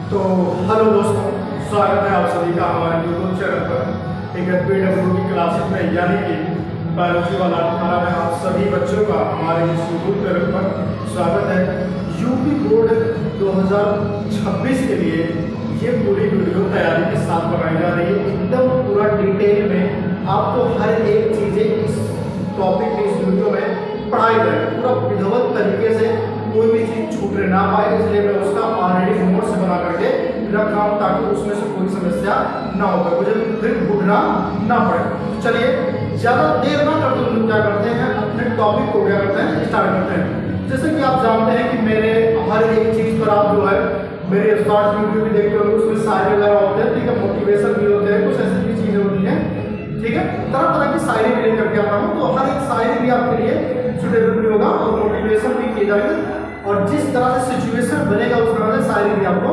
तो हेलो दोस्तों, स्वागत है आप सभी का हमारे यूट्यूब चैनल पर। एक PW की क्लासेस में यानी कि बायोलॉजी वाला 18 में आप सभी बच्चों का हमारे इस यूट्यूब चैनल पर स्वागत है। यूपी बोर्ड 2026 के लिए ये पूरी वीडियो तैयारी के साथ बनाई जा रही है। एकदम पूरा डिटेल में आपको हर एक चीज़ें इस टॉपिक में, इस वीडियो में पढ़ाई जाएगी पूरा विधिवत तरीके से, कोई भी चीज़ छूटने ना पाए। इसलिए मैं उसका ऑलरेडी नोट्स बना करके रखा हूँ ताकि उसमें से कोई समस्या ना हो पाए, मुझे फिर ढूंढना ना पड़े। तो चलिए ज़्यादा देर ना करते हुए हम क्या करते हैं, अपने टॉपिक को क्या करते हैं, स्टार्ट करते हैं। जैसे कि आप जानते हैं कि मेरे हर एक चीज़ पर आप जो है मेरे शॉर्ट वीडियो भी देखते होंगे, उसमें शायरी वगैरह होते हैं, ठीक है, मोटिवेशन भी होते हैं, कुछ ऐसी भी चीज़ें होती हैं, ठीक है। तरह तरह की शायरी भी लेकर के आता हूँ, तो हर एक शायरी भी आपके लिए सुटेबल भी होगा और मोटिवेशन भी किए जाएंगे, और जिस तरह से सिचुएशन बनेगा उस तरह से शायरी भी आपको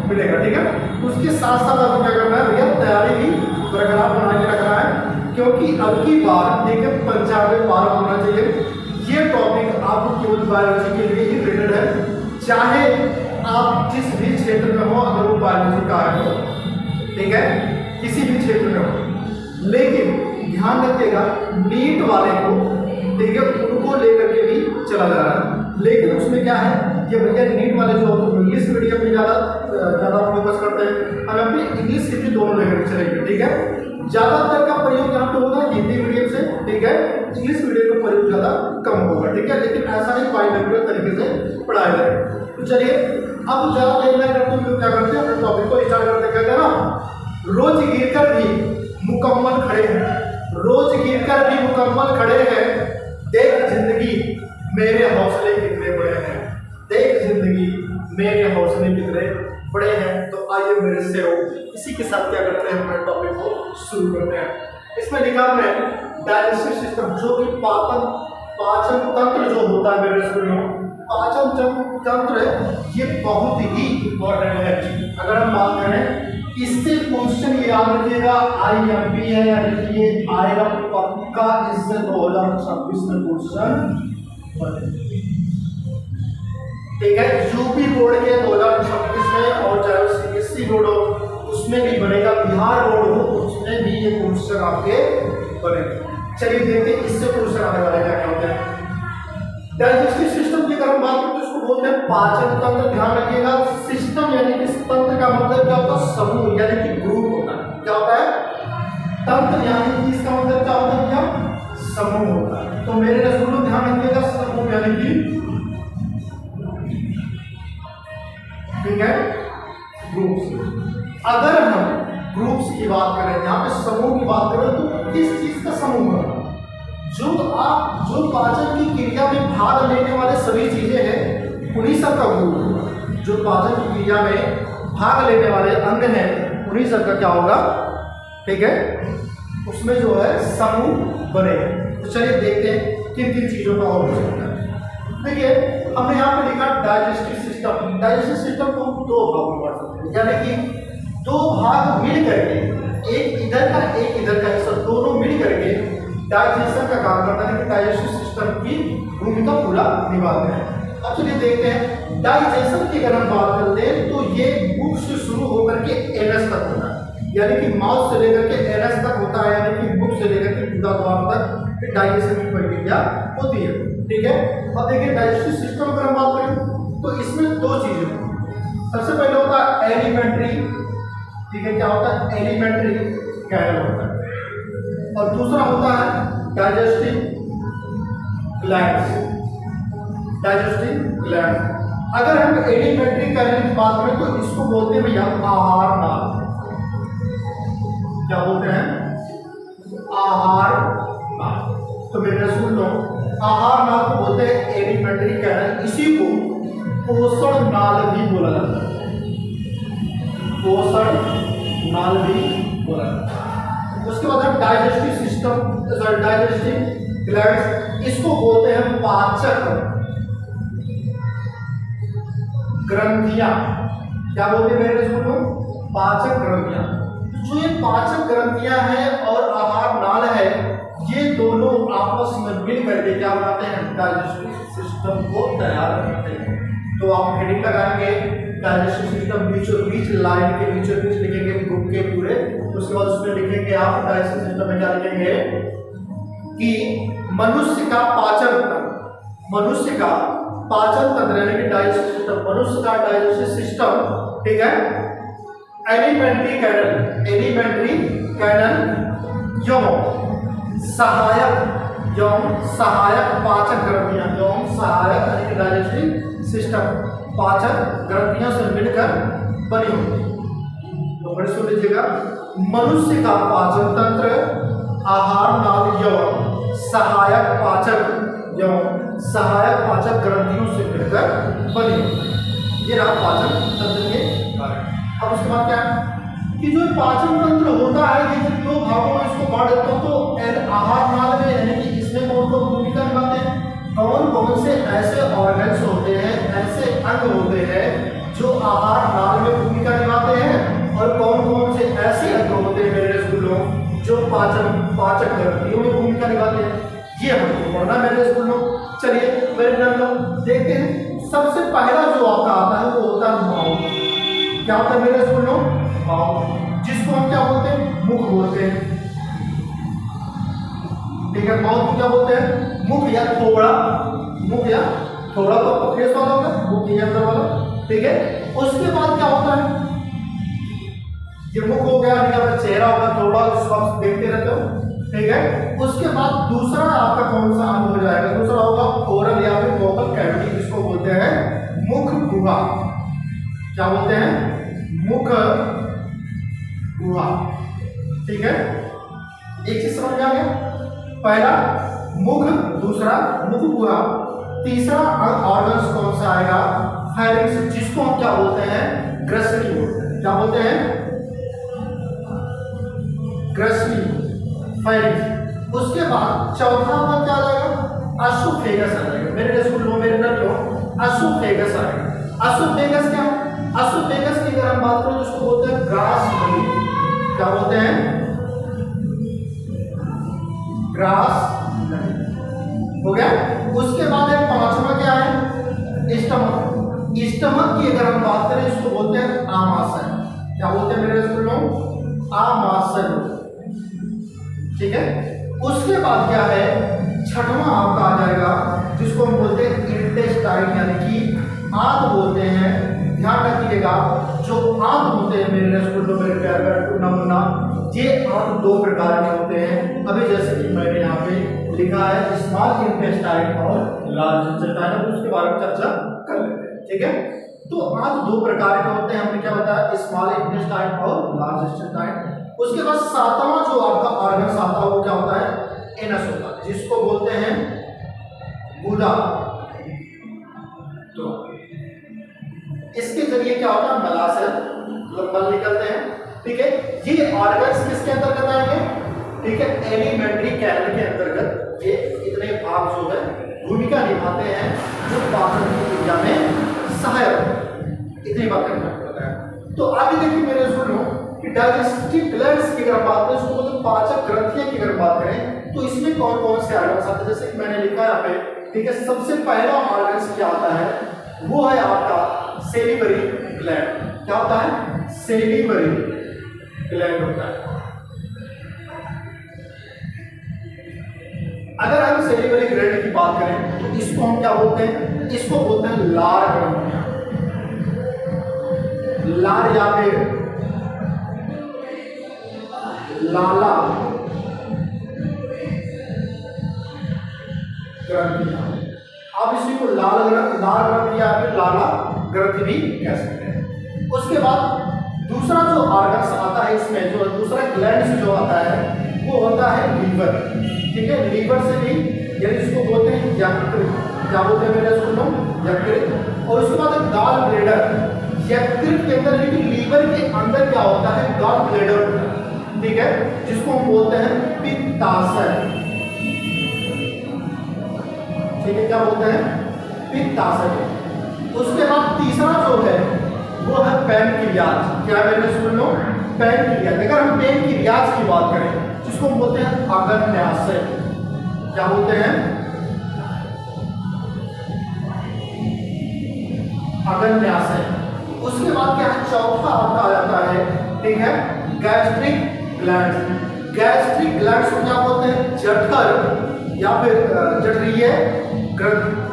मिलेगा, ठीक है। उसके साथ साथ आपको क्या करना है भैया, तैयारी भी बरकरार बना के रखना है, क्योंकि अब की बार देखिए 95 पार होना चाहिए। ये टॉपिक आपको केवल बायोलॉजी के लिए ही रिलेटेड है, चाहे आप जिस भी क्षेत्र में हो, अगर वो बायोलॉजी का है, ठीक है, किसी भी क्षेत्र में हो। लेकिन ध्यान रखिएगा नीट वाले को, ठीक है, उनको लेकर के भी चला जा रहा है। लेकिन उसमें क्या है, ये भैया नीट वाले जो इंग्लिश मीडियम में ज़्यादा फोकस करते हैं, हम यहाँ पे इंग्लिश हिंदी दोनों लेकर चलेंगे, ठीक है। ज़्यादातर का प्रयोग यहाँ पे होगा हिंदी मीडियम से, ठीक है, इंग्लिश मीडियम का प्रयोग ज़्यादा कम होगा, ठीक है। लेकिन ऐसा नहीं बाइलिंगुअल तरीके से पढ़ाया जाए। तो चलिए अब ज़्यादा देर नहीं करते हुए क्या करते हैं, अपने टॉपिक को स्टार्ट करते, कहते हैं ना, रोज गिरकर भी मुकम्मल खड़े हैं, रोज गिरकर भी मुकम्मल खड़े हैं, देख जिंदगी मेरे हौसले कितने बड़े हैं, देख जिंदगी मेरे हौसले कितने बड़े हैं। तो आइए मेरे से हो, इसी के साथ क्या करते हैं, अपने टॉपिक को शुरू करते हैं। इसमें लिखा है डाइजेस्टिव सिस्टम, जो कि पाचन तंत्र जो होता है मेरे स्टूडेंट, पाचन तंत्र ये बहुत ही इंपॉर्टेंट है। अगर हम बात करें इससे क्वेश्चन ये याद रखिएगा, IMP है, यानी कि ये आएगा पक्का, इससे 2026 में क्वेश्चन, ठीक है। यूपी बोर्ड के 2026 में, और चाहे CBSE बोर्ड हो उसमें भी बनेगा, बिहार बोर्ड हो उसमें भी ये क्वेश्चन आपके बनेगा। चलिए देखते हैं इससे क्वेश्चन आने वाले क्या होते हैं। डाइजेस्टिव सिस्टम की अगर हम बात करें तो इसको बोलते हैं पाचन तंत्र। ध्यान रखिएगा सिस्टम यानी कि तंत्र का मतलब क्या होता है, समूह यानी कि ग्रुप होता है। क्या होता है, तंत्र यानी कि इसका मतलब क्या होता है, क्या समूह होता है। तो मेरे रसूलों ध्यान रखिएगा, समूह यानी कि, ठीक है, ग्रुप्स। अगर हम ग्रुप्स की बात करें, यहाँ पे समूह की बात करें, तो किस चीज का समूह है, जो पाचन की क्रिया में भाग लेने वाले सभी चीजें हैं उन्हीं सब का ग्रुप होगा। जो पाचन की क्रिया में भाग लेने वाले अंग हैं उन्हीं सब का क्या होगा, ठीक है, उसमें जो है समूह बनेगा। तो चलिए देखते हैं किन किन चीजों का और हो सकता है। देखिए हमने यहाँ पे लिखा डाइजेस्टिव सिस्टम। डाइजेस्टिव सिस्टम को हम दो भाग में बांट सकते हैं, यानी कि दो भाग मिल करके, एक इधर का एक इधर का हिस्सा, दोनों मिल करके डाइजेशन का काम करता है, डाइजेस्टिव सिस्टम की भूमिका पूरा निभाते हैं। अब चलिए देखते हैं डाइजेशन की अगर हम बात करते हैं तो ये मुख से शुरू होकर के एनस तक होता है, यानी कि माउथ से लेकर के एनस तक होता है, यानी कि मुख से लेकर के गुदा द्वार तक डाइजेशन की प्रक्रिया होती है, ठीक है। अब देखिए डाइजेस्टिव सिस्टम अगर हम बात करें तो इसमें दो चीजें, सबसे पहले होता है एलिमेंट्री, ठीक है, क्या होता है, एलिमेंट्री कैनल होता है, और दूसरा होता है डाइजेस्टिव ग्लैंड्स, डाइजेस्टिव ग्लैंड। अगर हम एलिमेंट्री कैनल की बात करें तो इसको बोलते हैं भैया आहार नाल। क्या बोलते हैं, आहार नाल। तो मेरे सुन लो, आहार नाल को बोलते हैं एलिमेंट्री कैनल, इसी को पोषण नाल भी बोला जाता है, पोषण नाल भी बोला जाता है। उसके बाद हम डाइजेस्टिव सिस्टम, डाइजेस्टिव ग्लैंड्स, इसको बोलते हैं पाचक ग्रंथियां। क्या बोलते हैं मेरे स्कूल में, पाचक ग्रंथियां। जो ये पाचक ग्रंथियां हैं और आहार नाल है, ये दोनों आपस में मिल करके क्या बनाते हैं, डाइजेस्टिव सिस्टम को तैयार करते हैं। तो आप हेडिंग लगाएंगे डाइजेस्टिव सिस्टम बीचों बीच लाइन के बीचों बीच लिखेंगे बुक के पूरे। उसके बाद उसमें लिखेंगे आप डाइजेस्टिव सिस्टम में क्या लिखेंगे कि मनुष्य का पाचन तंत्र यानी कि डाइजेस्टिव सिस्टम, मनुष्य का डाइजेस्टिव सिस्टम, ठीक है, एलिमेंट्री कैनल सहायक पाचन ग्रंथियां डाइजेस्टिव सिस्टम पाचन ग्रंथियों से मिलकर बनी होती है। तो बड़े सुन लीजिएगा, मनुष्य का पाचन तंत्र आहार नाल यौन सहायक पाचन ग्रंथियों से मिलकर बनी होती है। ये रहा पाचन तंत्र के बारे में। अब उसके बाद क्या है कि जो पाचन तंत्र होता है ये जब दो भागों में इसको बांट देता हूं तो आहार नाल में यानी कि इसमें कौन कौन भूमिका निभाते हैं, कौन से ऐसे ऑर्गन्स होते हैं, ऐसे अंग होते हैं जो आहार नाल में भूमिका निभाते हैं, और कौन से ऐसे अंग होते हैं मेरे रसगुल्लों जो पाचन ग्रंथियों में भूमिका निभाते हैं। ये हमको पढ़ना मेरे रसगुल्लों। चलिए मेरे रसगुल्लों देखते हैं। सबसे पहला जो आपका आता है वो होता है माउथ। क्या होता है मेरे रसगुल्लों? माउथ, जिसको हम क्या बोलते हैं? मुख बोलते हैं, ठीक है। माउथ को क्या बोलते हैं? मुख या थोड़ा तो फेस वाला होगा, मुख के अंदर वाला, ठीक है। उसके बाद क्या होता है, ये मुख हो गया, आपका चेहरा होगा, थोड़ा जिसको आप देखते रहते हो, ठीक है। उसके बाद दूसरा आपका कौन सा अंग हो जाएगा? दूसरा होगा ओरल या फिर वोकल कैविटी, जिसको बोलते हैं मुख गुहा। क्या बोलते हैं? मुख गुहा, ठीक है। एक चीज समझ में आ गया, पहला मुख, दूसरा मुख गुहा, तीसरा ऑर्गन्स कौन सा आएगा? फेरिंक्स, जिसको हम क्या बोलते हैं? ग्रसनी बोलते हैं। क्या बोलते हैं? ग्रसनी, फेरिंक्स। उसके बाद चौथा नंबर क्या आ जाएगा? एसोफेगस आ जाएगा। मेरे रसगुल्लों, मेरे नटों, एसोफेगस आएगा। एसोफेगस क्या? एसोफेगस की अगर हम बात करें तो उसको बोलते हैं ग्रास नली। क्या बोलते हैं? ग्रास हो गया। उसके बाद एक पांचवा क्या है? स्टमक की अगर हम बात करें इसको बोलते हैं आमाशय। क्या बोलते हैं मेरे रसगुल्लों? आमाशय, ठीक है। उसके बाद क्या है? छठवां आपका आ जाएगा जिसको हम बोलते हैं इंटेस्टाइन, यानी कि आंत बोलते हैं। ध्यान रखिएगा, जो आंत होते हैं मेरे रसगुल्लों, मेरे प्यार का नमूना, ये आंत दो प्रकार के होते हैं। अभी जैसे कि मैंने यहाँ पे लिखा है स्मॉल इंटेस्टाइन और लार्ज इंटेस्टाइन, उसके बारे में चर्चा कर लेते हैं, ठीक है। तो आंत दो प्रकार के होते हैं, हमने क्या बताया? स्मॉल इंटेस्टाइन और लार्ज इंटेस्टाइन। उसके बाद सातवां जो आपका ऑर्गन आता है वो क्या होता है? एनस होता है, जिसको बोलते हैं गुदा। तो इसके जरिए क्या होता है? मलाशय, मल निकलते हैं, ठीक है। ये ऑर्गन्स किसके अंतर्गत आएंगे? ठीक है, एलिमेंट्री कैनल के अंतर्गत ये इतने भाग जो है भूमिका निभाते हैं जो पाचन की क्रिया में सहायक। इतनी बात करना पड़ता है। तो आगे देखिए मेरे सुनो कि डाइजेस्टिव ग्लैंड्स की अगर बात करें, उसको बोलते हैं पाचक ग्रंथियां की अगर बात करें तो इसमें कौन कौन से ऑर्गन्स आते हैं? जैसे कि मैंने लिखा है यहाँ पे, ठीक है। सबसे पहला ऑर्गन्स क्या आता है? वो है आपका सेलिवरी ग्लैंड। क्या होता है? सेलिवरी ग्लैंड होता है। अगर हम सेलिवरी ग्लैंड की बात करें तो इसको हम क्या बोलते हैं? इसको बोलते हैं लार ग्रंथियां। लार या फिर लाला ग्रंथियां। आप इसी को लाल ग्रंथि या फिर लाला ग्रंथि भी कह सकते हैं। उसके बाद दूसरा जो ऑर्गन्स आता है इसमें, जो दूसरा ग्लैंड जो आता है वो होता है लीवर, ठीक है। लीवर से भी, यानी इसको बोलते हैं यकृत। क्या बोलते हैं मेरे सुनो? यकृत। और उसके बाद गॉल ब्लैडर। यकृत के अंदर, लेकिन लीवर के अंदर क्या होता है? गॉल ब्लैडर होता है, ठीक है, जिसको हम बोलते हैं पित्ताशय, ठीक है। क्या बोलते हैं? पित्ताशय। उसके बाद तीसरा जो है वो है पैनक्रियाज। क्या मैंने सुन लो? पैनक्रियाज। अगर हम पैनक्रियाज की बात करें जिसको हम बोलते हैं अग्न्याशय। क्या बोलते हैं? अग्न्याशय। उसके बाद क्या है, चौथा आपका आ जाता है, ठीक है, गैस्ट्रिक ग्लैंड। गैस्ट्रिक ग्लैंड को क्या बोलते हैं, जठर या फिर जठरीय ग्रंथि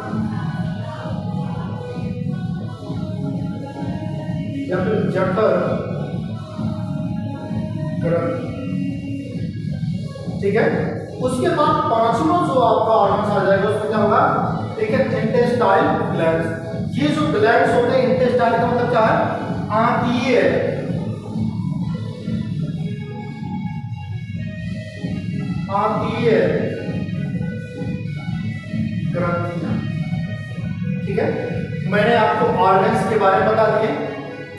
या फिर जठर ग्रंथि, ठीक है। उसके बाद पांचवा जो आपका ऑर्गन आ जाएगा उसमें क्या होगा, ठीक है, इंटेस्टाइल ग्लैंड्स। ये जो ग्लैंड्स होते हैं, इंटेस्टाइल का मतलब क्या है, आंतीय, आंतीय ग्रंथियां, ठीक है। मैंने आपको ऑर्गन्स के बारे में बता दिए,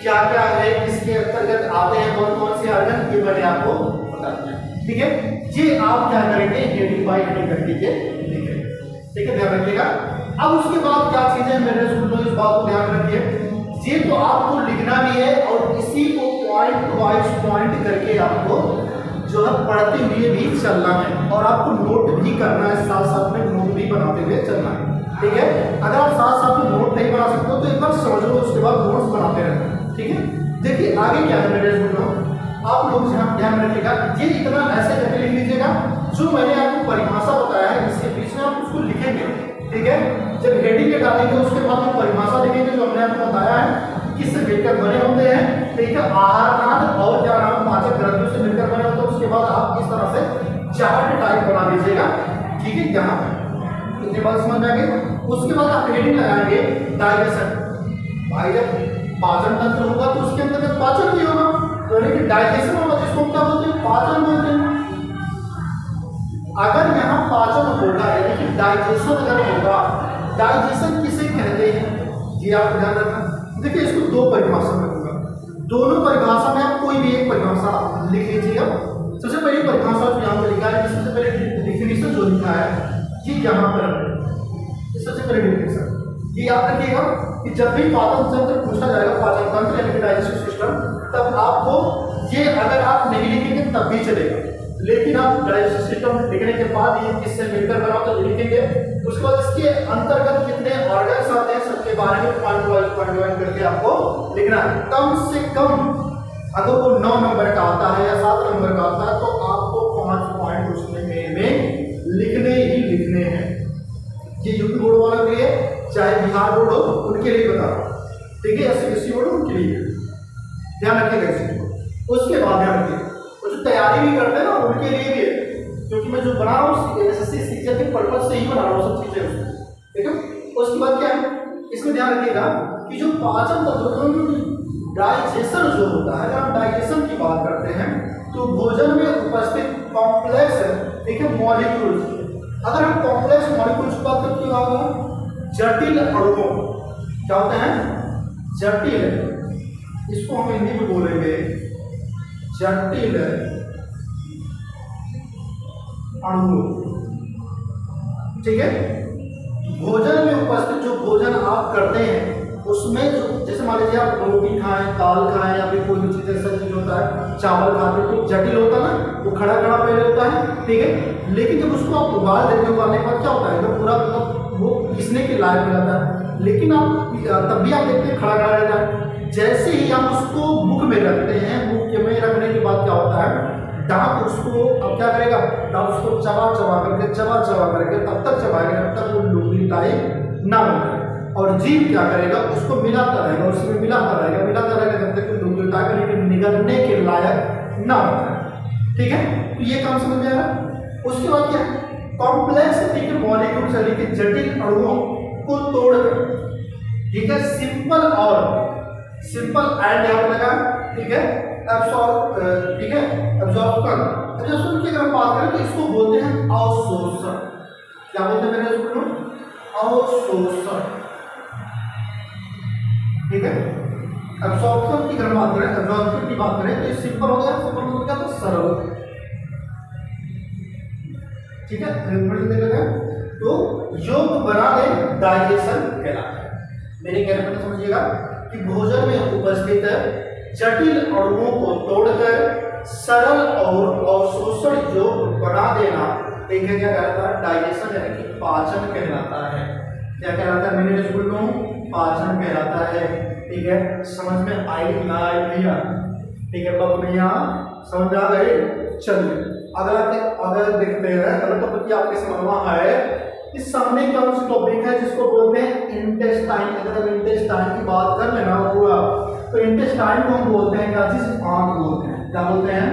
क्या क्या है, किसके अंतर्गत आते हैं, कौन कौन से ऑर्गन, ये मैंने आपको बता दिया, ठीक है। ये आप क्या करेंगे, हेडिंग बाय हेडिंग करके लिखेंगे, ठीक है, ध्यान रखिएगा। अब उसके बाद क्या चीजें मेरे स्कूल में, इस बात को ध्यान रखिए, ये तो आपको लिखना भी है और इसी को पॉइंट वाइज पॉइंट करके आपको जो है पढ़ते हुए भी चलना है और आपको नोट भी करना है, साथ साथ में नोट भी बनाते हुए चलना है, ठीक है। अगर आप साथ साथ में नोट नहीं बना सकते हो तो एक बार समझ लो, उसके बाद नोट्स बनाते रहना, ठीक है। देखिए आगे क्या है मेरे स्कूल, आप लोग ध्यान रखिएगा, ये इतना ऐसे करके लिख लीजिएगा, जो मैंने आपको परिभाषा बताया है इसके बीच में आप उसको लिखेंगे, ठीक है। जब हेडिंग में डालेंगे उसके बाद हम परिभाषा लिखेंगे जो हमने आपको बताया है किससे मिलकर बने होते हैं, ठीक है, आहारनाद और क्या नाम, पाचक ग्रंथियों से मिलकर बने होते हैं। उसके बाद आप इस तरह से चार्ट टाइप बना लीजिएगा, ठीक है, यहाँ पे इतनी बात समझ में आ गई। उसके बाद आप हेडिंग लगाएंगे डाइजेशन। भाई जब पाचन तंत्र होगा तो उसके अंतर्गत पाचन भी होगा, तो लेकिन डाइजेशन होगा जिसको क्या बोलते हैं, पाचन बोलते हैं। अगर यहाँ पाचन होगा यानी कि डाइजेशन अगर होगा, डाइजेशन किसे कहते हैं ये आप ध्यान रखना। देखिए इसको दो परिभाषा में होगा, दोनों परिभाषा में आप कोई भी एक परिभाषा लिख लीजिएगा। सबसे पहली परिभाषा जो यहाँ पर लिखा है, सबसे पहले डिफिनेशन जो लिखा है ये यहाँ पर है, सबसे पहले डिफिनेशन ये याद रखिएगा कि जब भी पाचन तंत्र पूछा जाएगा, पाचन तंत्र यानी कि डाइजेस्टिव सिस्टम, तब आपको ये अगर आप नहीं लिखेंगे तब भी चलेगा, लेकिन आप डाइजेस्टिव सिस्टम लिखने के बाद ये किससे मिलकर बना तो लिखेंगे। उसके बाद इसके अंतर्गत कितने ऑर्गन्स आते हैं सबके बारे में पॉइंट वाइज करके आपको लिखना है। कम से कम अगर वो 9 नंबर का आता है या 7 नंबर का आता है तो आपको 5 पॉइंट उसमें में लिखने ही लिखने हैं। ये यूपी बोर्ड वालों के लिए, चाहे बिहार बोर्ड हो उनके लिए बता रहा हूँ, ठीक है, एससीबीएसई बोर्ड उनके लिए ध्यान रखिएगा इसको। उसके बाद ध्यान रखिए वो जो तैयारी भी करते हैं ना उनके लिए भी है, क्योंकि मैं जो बना रहा हूँ एसएससी सीजन के पर्पज से ही बना रहा हूँ सब चीजें, ठीक है। उसके बाद क्या है, इसमें ध्यान रखिएगा कि जो पाचन तंत्र डाइजेशन जो होता है, अगर हम डाइजेशन की बात करते हैं तो भोजन में उपस्थित कॉम्प्लेक्स, ठीक है, मॉलिक्यूल्स, अगर हम कॉम्प्लेक्स मॉलिक्यूल्स की बात करते होगा, जटिल अणुओं क्या होते हैं, जटिल, इसको हम हिंदी में बोलेंगे जटिल अणु, ठीक है। भोजन में उपस्थित जो भोजन आप करते हैं उसमें जो, जैसे मान लीजिए आप रोटी खाएं, दाल खाएं या फिर कोई भी चीज ऐसा चीज होता है, चावल खाते हैं तो जटिल होता है ना, वो खड़ा खड़ा पहले होता है, ठीक है। लेकिन जब उसको आप उबाल देते हो, उबालने के बाद क्या होता है, तो पूरा मतलब वो पीसने के लायक हो जाता है, लेकिन आप तब भी आप देखते हैं खड़ा खड़ा रहता है। जैसे ही आप उसको मुख में रखते हैं, मुख में रखने के बाद क्या होता है, दांत उसको अब क्या करेगा, दांत उसको चबा चबा करके तब तक चबाएगा जब तक वो लुगड़ी टाइप ना बने, और जीभ क्या करेगा, उसको मिलाता रहेगा, उसमें मिलाता रहेगा जब तक लुगड़ी टाइप लेकिन निगलने के लायक ना होता, ठीक है। तो ये काम समझ में आ रहा। उसके बाद क्या है, कॉम्प्लेक्स, ठीक है, मॉलिक्यूल्स यानी कि जटिल अणुओं को तोड़कर, ठीक है, सिंपल एंड यहाँ लगा, ठीक है, एब्सॉर्ब, ठीक है, एब्सॉर्प्शन की अगर हम बात करें तो इसको बोलते हैं अवशोषण। क्या बोलते हैं मेरे स्कूल में, अवशोषण, ठीक है। एब्सॉर्प्शन की अगर बात करें, एब्सॉर्प्शन की बात करें तो ये सिंपल हो गया, सिंपल हो गया तो सरल, ठीक है। तो योग बना दे डाइजेशन कहलाता है। मेरे कहने पर समझिएगा कि भोजन में उपस्थित जटिल अणुओं को तोड़कर सरल और अवशोषण योग बना देना, ठीक है, क्या कहलाता है, डाइजेशन यानी कि पाचन कहलाता है। क्या कहलाता है मेरे स्कूल में, पाचन कहलाता है। ठीक है, समझ में आई ना आई भैया? ठीक है, बबनिया समझ में आ गए? चलिए अगला देखते हैं। अगला टॉपिक की आपके समझ में है इस सामने कौन सा टॉपिक है जिसको बोलते हैं इंटेस्टाइन। अगर हम इंटेस्टाइन की बात कर लेना पूरा, तो इंटेस्टाइन को हम बोलते हैं क्या चीज? आंत बोलते हैं। क्या बोलते हैं?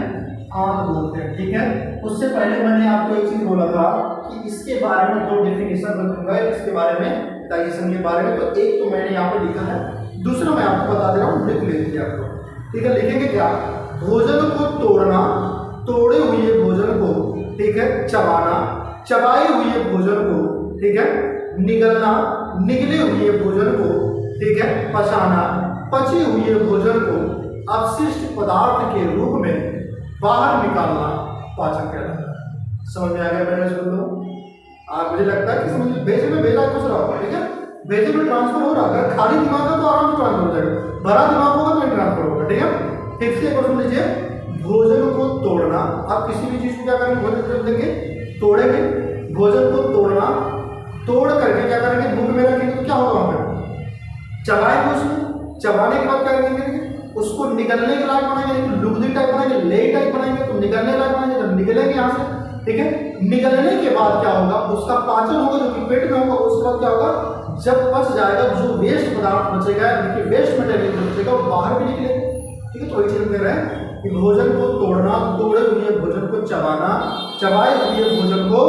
आंत बोलते हैं। ठीक है, उससे पहले मैंने आपको एक चीज बोला था कि इसके बारे में 2 डेफिनेशन रखूंगा इसके बारे में, डाइजेशन के बारे में। तो एक तो मैंने यहाँ पे लिखा है, दूसरा मैं आपको बता दे रहा हूँ, लिख लीजिए आपको। ठीक है, लिखेंगे क्या? भोजन को तोड़ना, तोड़े हुए भोजन को, ठीक है, चबाना, चबाए हुए भोजन को, ठीक है, निगलना, निगले हुए भोजन को, ठीक है, पचाना, पचे हुए भोजन को अपशिष्ट पदार्थ के रूप में बाहर निकालना पाचन कहलाता है। समझ में आ गया मेरे दोस्तों? आप मुझे लगता है कि समझ भेजे में भेजा कुछ रहा होगा। ठीक है, भेजे में ट्रांसफर हो रहा है। अगर खाली दिमाग है तो आराम से ट्रांसफर हो जाएगा, भरा दिमाग होगा तो नहीं ट्रांसफर होगा। ठीक है, फिर से क्वेश्चन लीजिए। भोजन को तोड़ना, आप किसी भी चीज को क्या करेंगे? भोजन देंगे, तोड़ेंगे, भोजन को तोड़ना, तोड़ करके क्या करेंगे? मुंह में रखेंगे तो क्या होगा? वहां पे चबाएंगे, उसमें चबाने के बाद क्या करेंगे? उसको निकलने के लायक बनाएंगे, लुगदी टाइप बनाएंगे, ले टाइप बनाएंगे, तो निकलने लायक बनाएंगे, तो निकलेंगे यहाँ से। ठीक है, निकलने के बाद क्या होगा? उसका पाचन होगा जो कि पेट में होगा। उसके बाद क्या होगा? जब पच जाएगा, जो वेस्ट पदार्थ बचेगा, देखिए वेस्ट मटेरियल बचेगा, वो बाहर भी निकलेगा। ठीक है, तो वही चीज कह रहे हैं कि भोजन को तोड़ना, तोड़े हुए भोजन को चबाना, चबाए हुए भोजन को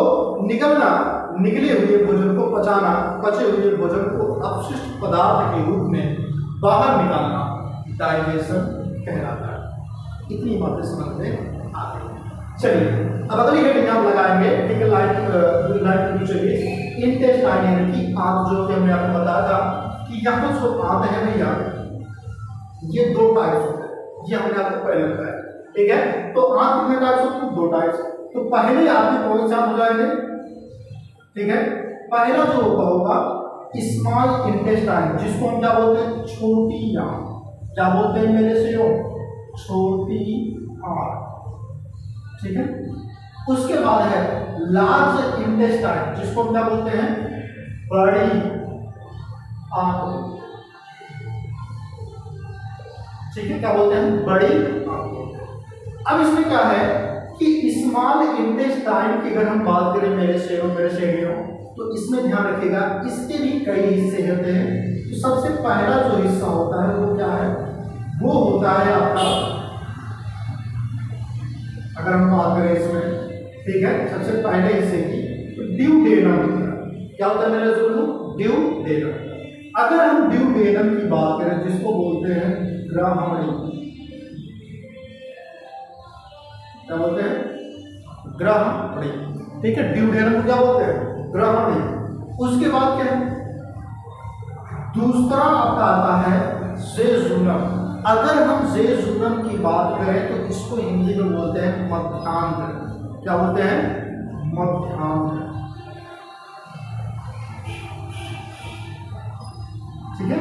निगलना, निगले हुए भोजन को पचाना, पचे हुए भोजन को अपशिष्ट पदार्थ के रूप में बाहर निकालना डाइजेशन कहलाता है। इतनी बातें समझ में आ गई। चलिए अब अगली हेडिंग हम लगाएंगे। ठीक है, लाइन चलिए इंटेस्टाइन यानी कि आंत, जो कि हमने आपको बताया था कि यहाँ जो आंत है भैया, ये 2 टाइप्स होते हैं। ये हमने आपको पहले बताया। ठीक है, तो आंत कितने टाइप्स होते हैं? 2 टाइप्स। तो पहले आपके कौन से आंत हो जाएंगे? ठीक है, पहला जो होगा स्मॉल इंटेस्टाइन, जिसको हम क्या बोलते हैं? छोटी आंत। क्या बोलते हैं मेरे से? छोटी आंत। ठीक है, उसके बाद है लार्ज इंटेस्टाइन, जिसको हम क्या बोलते हैं? बड़ी आंत। ठीक है, क्या बोलते हैं? बड़ी आंत। अब इसमें क्या है कि स्मॉल इंटेस्टाइन की अगर हम बात करें मेरे शेरों, तो इसमें ध्यान रखिएगा, इसके भी कई हिस्से होते हैं। तो सबसे पहला जो हिस्सा होता है वो क्या है? वो होता है आपका, अगर हम बात करें इसमें, ठीक है, सबसे पहले हिस्से की, तो ड्यूडेनम। क्या होता है मेरे दोस्तों? ड्यूडेनम। अगर हम ड्यूडेनम की बात करें, जिसको बोलते हैं ग्राहणी, क्या बोलते हैं? ग्राहणी। ठीक है, ड्यूडेनम को क्या बोलते हैं? ग्राहणी। उसके बाद क्या है? दूसरा आपका आता है जेजुनम। अगर हम जेजुनम की बात करें तो इसको हिंदी में बोलते हैं मध्यांत्र। क्या बोलते हैं? मध्यांत्र। ठीक है,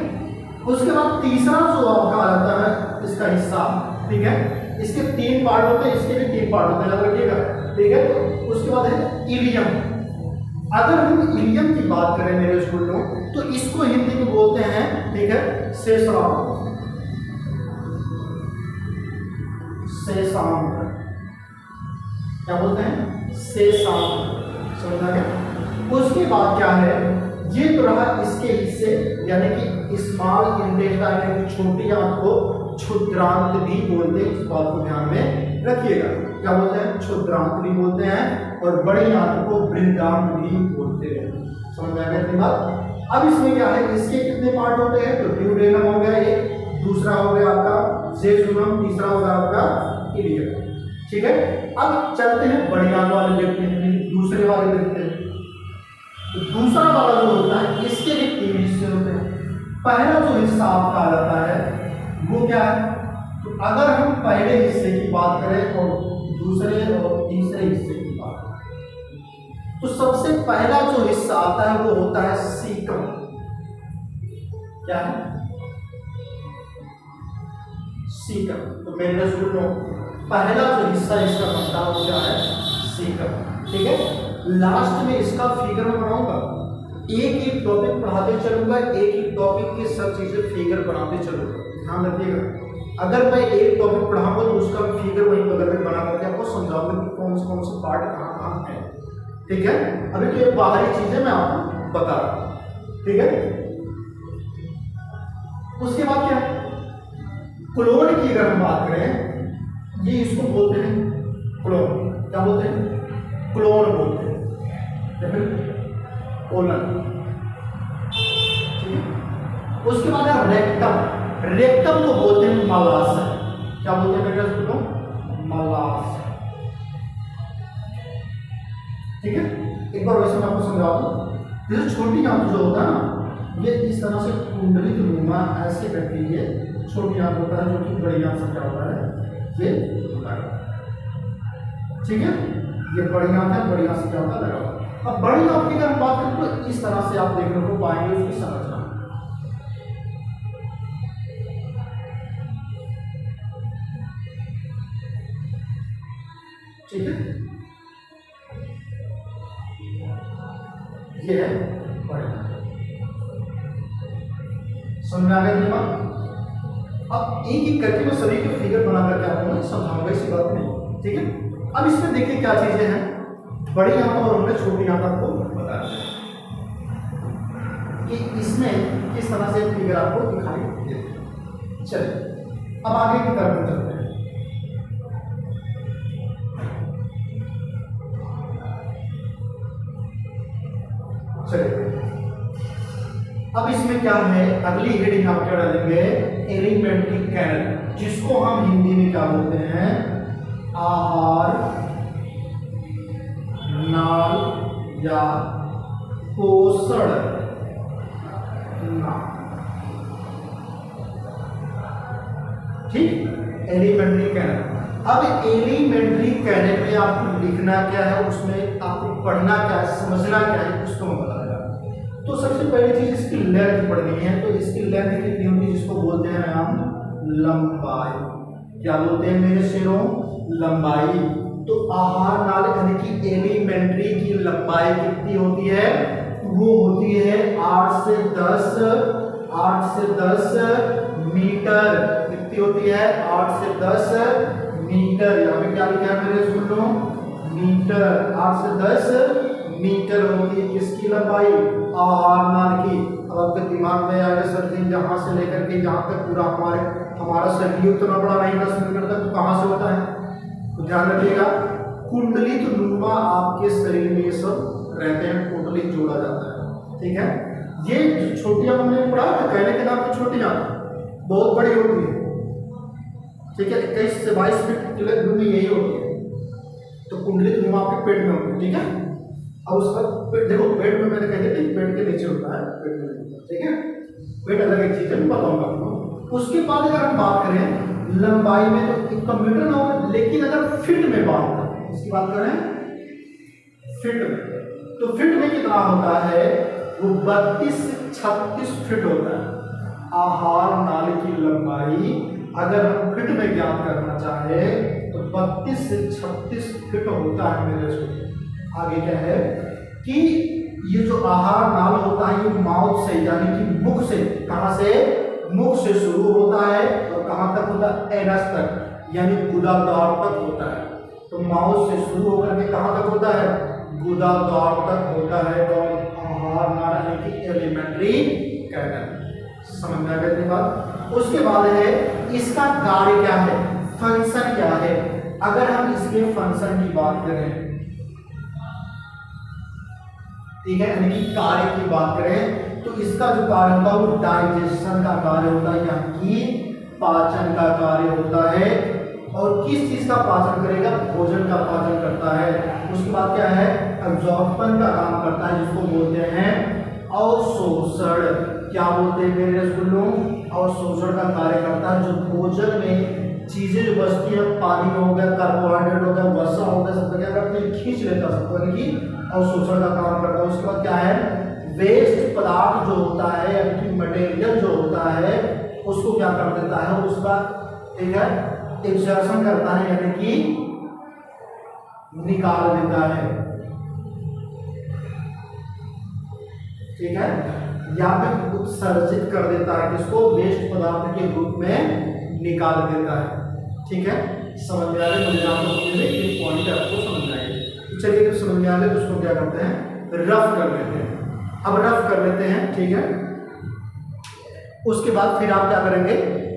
उसके बाद तीसरा जो आपका आ जाता है इसका हिस्सा, ठीक है, इसके 3 पार्ट होते हैं, इसके भी 3 पार्ट होते हैं, याद रखिएगा। ठीक है, तो उसके बाद है इलियम। अगर हम इलियम की बात करें मेरे स्टूडेंटों, तो इसको हिंदी में बोलते हैं, ठीक है, सेसाम। सेसाम क्या बोलते हैं? सेसाम। समझा क्या? उसके बाद क्या है? ये तो रहा इसके हिस्से, यानी कि स्मॉल इंटेस्टाइन, छोटी आंत को क्षुद्रांत भी बोलते हैं। इस बात को ध्यान में रखिएगा। क्या बोलते हैं? क्षुद्रांत भी बोलते हैं, और बड़ी आंत को बृहदांत भी बोलते हैं। समझ में आ गया इतनी बात? अब इसमें क्या है? इसके कितने पार्ट होते हैं? तो ड्यूडेनम हो गया एक, दूसरा हो गया आपका जेजुनम, तीसरा हो गया आपका इलियम। ठीक है, अब चलते हैं बड़ी आंत वाले देखते हैं, दूसरे वाले देखते हैं। तो दूसरा वाला जो होता है, इसके भी 3 हिस्से होते हैं। पहला जो हिस्सा आपका आ जाता है वो क्या है? तो अगर हम पहले हिस्से की बात करें और दूसरे और तीसरे हिस्से की बात करें, तो सबसे पहला जो हिस्सा आता है वो होता है सीकम। क्या है? सीकम। तो मेरे स्टूडेंटों, पहला जो हिस्सा इसका बनता है वो क्या है? सीकम। ठीक है, लास्ट में इसका फिगर में बनाऊंगा, एक ही टॉपिक पढ़ाते चलूंगा, एक ही टॉपिक की सब चीजें फिगर बनाते चलूंगा। ध्यान रखिएगा, अगर मैं एक टॉपिक पढ़ाऊंगा तो उसका फिगर वहीं बगल में बना करके आपको समझाऊंगा कि कौन से पार्ट कहाँ कहाँ है। ठीक है, अभी तो ये बाहरी चीजें मैं आपको बता रहा हूं। ठीक है, उसके बाद क्या है, क्लोन की अगर हम बात करें, ये इसको बोलते हैं क्लोन। क्या बोलते हैं? क्लोन बोलते हैं या फिर कोलन। ठीक है, उसके बाद है रेक्टम। रेक्टम को बोलते हैं मलाशय। क्या बोलते हैं बेटा इसको? मलाशय। ठीक है, एक बार वैसे मैं आपको समझा दूं, जैसे छोटी आंत जो होता है ना, ये इस तरह से कुंडलित नुमा ऐसे करके ये छोटी आंत होता है, जो कि बड़ी आंत से क्या होता है, ये होता है। ठीक है, ये बड़ी आंत है, बड़ी आंत से क्या होता है, लगा। अब बड़ी आंत की अगर हम बात करें तो इस तरह से आप देखने को पाएंगे उसकी संरचना। ठीक है, ये है बड़ी आंत। समझ आ गई बात? अब एक एक करके मैं सभी के फिगर बना करके आपको मैं समझाऊंगा, इसी बात में। ठीक है, अब इसमें देखिए क्या चीजें हैं, बड़ी आंत और हमने छोटी आंत आपको बताया कि इसमें किस तरह से फिगर आपको दिखाई देते हैं। चलिए अब आगे की तरफ चलते हैं। चलिए अब इसमें क्या है, अगली हेडिंग आप क्या डालेंगे, एलिमेंट्री कैनल, जिसको हम हिंदी में क्या बोलते हैं, आहार नाल या पोषण नाल। ठीक, एलिमेंट्री कैनल। अब एलिमेंट्री कैनल में आपको लिखना क्या है, उसमें आपको पढ़ना क्या है, समझना क्या है, उसको मैं बता रहा हूं। तो सबसे पहली चीज इसकी लेंथ पढ़नी है। तो इसकी लेंथ कितनी होती है, जिसको बोलते हैं हम लंबाई। क्या बोलते हैं मेरे शेरों? लंबाई। तो आहार नाल यानी कि एलिमेंट्री की लंबाई कितनी होती है, वो होती है 8 से 10 मीटर। कितनी होती है? 8 से 10 मीटर। यहाँ पे क्या लिखा है मेरे, सुन लो, मीटर। 8 से 10 मीटर होती है किसकी लंबाई, आहार नाल की। अब आपके दिमाग में आएगा सर जी यहाँ से लेकर के यहाँ तक पूरा हमारा शरीर उतना बड़ा नहीं, 10 मीटर तक, तो कहाँ से होता है? तो ध्यान रखिएगा, कुंडलित नुमा आपके शरीर में ये सब रहते हैं, टोटली जोड़ा जाता है। ठीक है, ये छोटी आंत हमने पढ़ा है, कहने के नाम की छोटी आंत बहुत बड़ी होती है। ठीक है, 21 से 22 फीट में यही होती है। तो कुंडलित नुमा आपके पेट में होती है। ठीक है, अब उसका देखो, पेट में मैंने कह दिया कि पेट के नीचे होता है, पेट में नहीं होता। ठीक है, पेट अलग एक चीज है, मैं बताऊंगा आपको। उसके बाद अगर हम बात करें लंबाई में, तो इसका मीटर ना होगा, लेकिन अगर फीट में बात करें, इसकी बात करें फीट में, तो फीट में कितना होता है, वो 32 से 36 फीट होता है। आहार नाल की लंबाई अगर हम फीट में ज्ञात करना चाहे तो 32 से 36 फीट होता है मेरे स्टूडेंट। आगे क्या है कि ये जो आहार नाल होता है, ये माउथ से यानी कि मुख से, कहां से, मुख से शुरू होता है और कहां तक होता है, एनस तक, यानी गुदाद्वार तक होता है। तो माउथ से शुरू होकर के कहां तक होता है, गुदाद्वार तक होता है। तो आहार नाल यानी कि एलिमेंट्री कैनल। समझ में आ गई बात? उसके बाद है इसका कार्य क्या है, फंक्शन क्या है। अगर हम इसके फंक्शन की बात करें, ठीक है, यानी कि कार्य की बात करें, तो इसका जो कार्य होता है वो डाइजेशन का कार्य होता है, यानी कि पाचन का कार्य होता है। और किस चीज का पाचन करेगा, भोजन का पाचन करता है। उसके बाद क्या है, एब्जॉर्प्शन का काम करता है, जिसको बोलते हैं अवशोषण। क्या बोलते हैं मेरे रसगुल्लों, अवशोषण का कार्य करता है। जो भोजन में चीजें जो बचती है, पानी हो गया, कार्बोहाइड्रेट हो गया, वसा हो गया, सब क्या करते हैं, खींच लेता है सबको, यानी कि अवशोषण का काम करता है। उसके बाद क्या है, वेस्ट पदार्थ जो होता है, यानी कि मटेरियल जो होता है, उसको क्या कर देता है, उसका ठीक है एक्सर्शन करता है, यानी कि निकाल देता है। ठीक है, या फिर उत्सर्जित कर देता है, किसको, वेस्ट पदार्थ के रूप में निकाल देता है। ठीक है, समझ में आ रहा है, मुझे एक पॉइंट आपको समझ में आएगा। तो चलिए जब समझ में आ रहा है तो उसको क्या करते हैं, रफ कर लेते हैं। अब रफ कर लेते हैं, ठीक है। उसके बाद फिर आप क्या करेंगे,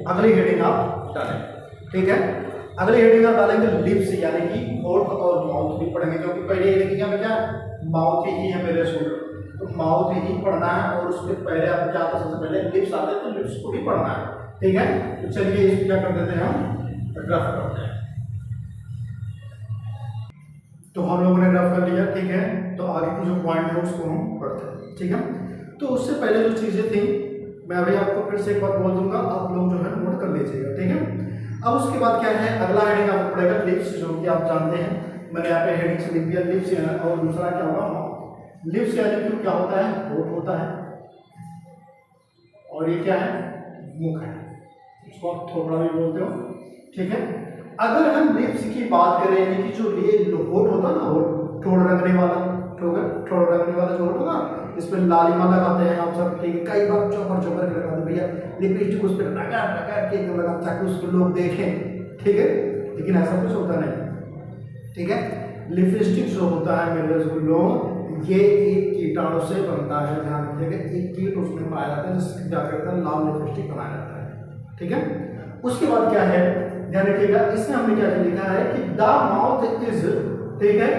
अगली हेडिंग आप डालेंगे, ठीक है। अगली हेडिंग आप डालेंगे लिप्स, यानी कि होठ और माउथ भी पढ़ेंगे, क्योंकि पहले हेडिंग में क्या माउथ ही है मेरे स्टूडेंट, तो माउथ ही पढ़ना है, और उसके पहले आपको क्या आता है, सबसे पहले लिप्स आते हैं, तो लिप्स को भी पढ़ना है, ठीक है। तो चलिए इसको क्या कर देते हैं, हम रफ करते हैं। तो हम लोगों ने रफ कर लिया, ठीक है। तो आगे की जो पॉइंट है उसको हम पढ़ते हैं, ठीक है। तो उससे पहले जो चीजें थी मैं अभी आपको फिर से एक बार बोल दूंगा, आप लोग जो है नोट कर लीजिएगा, ठीक है। अब उसके बाद क्या है, अगला हेडिंग आपको पड़ेगा लिप्स, जो कि आप जानते हैं, मैंने यहाँ पे हेडिंग से लिख दिया लिप्स, और दूसरा क्या होगा माउथ। लिप्स यानी कि क्या होता है, होठ होता है, और ये क्या है, मुख है, इसको आप थोड़ा भी बोलते हो, ठीक है। अगर हम लिप्स की बात करें, यानी कि जो ये होठ होता है ना, होठ ठोड़ रंगने वाला, ठोड़ रंगने वाला जो होठ होगा, इस पर लालिमा लगाते हैं आप सब, ठीक है। कई बार चौपर चौपर के लगाते भैया, लिपस्टिक उस पर रगड़ रगड़ के लगा ताकि उसको लोग देखें, ठीक है, लेकिन ऐसा कुछ होता नहीं, ठीक है। लिपस्टिक जो होता है मेरे लोग, ये एक कीटाणु से बनता है, ध्यान रखिएगा, एक कीट उसमें पाया जाता है जिससे क्या करता है, लाल लिपस्टिक बनाया जाता है, ठीक है। उसके बाद क्या है, ध्यान रखिएगा, इसमें हमने क्या लिखा है कि द माउथ इज, ठीक है,